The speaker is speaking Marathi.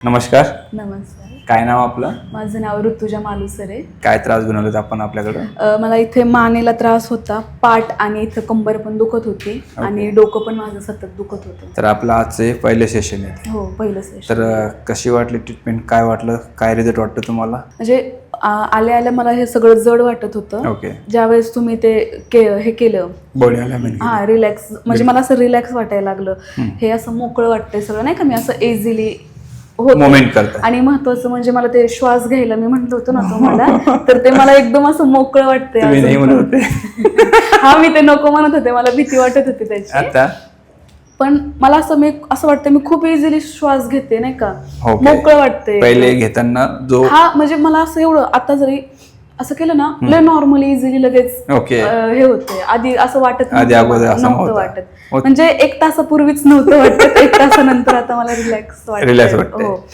नमस्कार. नमस्कार. काय नाव आपलं? माझं नाव ऋतुजा मालुसरे. काय त्रास घेऊन आलोत आपण आपल्याकडं? मला इथे मानेला त्रास होता, पाठ आणि इथं कंबर पण दुखत होती आणि डोकं पण माझं सतत दुखत होतं. तर आपलं आजचे पहिले सेशन आहे. हो, पहिलं सेशन. तर कशी वाटली ट्रीटमेंट? काय वाटलं? काय रिझल्ट वाटतं तुम्हाला? म्हणजे आल्या आल्या मला हे सगळं जड वाटत होतं. ओके. ज्यावेळेस तुम्ही ते हे केलं, बॉडी आल्या हा रिलॅक्स, म्हणजे मला असं रिलॅक्स वाटायला लागलं. हे असं मोकळं वाटतंय सगळं, नाही का, मी असं इझिली मोमेंट करता. आणि महत्वाचं म्हणजे मला ते श्वास घ्यायला मी म्हंटल होतं ना तुम्हाला, तर ते मला एकदम असं मोकळं वाटतंय. तुम्ही नाही म्हणत होते. हा, मी ते नको म्हणत होते, मला भीती वाटत होती त्याची. आता पण मला असं वाटतं मी खूप इझिली श्वास घेते, नाही का, Okay. मोकळं वाटतंय. पहिले घेताना जो हा, म्हणजे मला असं एवढं आता जरी असं केलं ना, लय नॉर्मली इझिली लगेच ओके. हे होते. आधी असं वाटत आधी अगोदर असं नव्हतं नव्हतं. वाटत, म्हणजे 1 तासापूर्वीच नव्हतं वाटत, 1 तासानंतर आता मला रिलॅक्स रिलॅक्स वाटते. हो.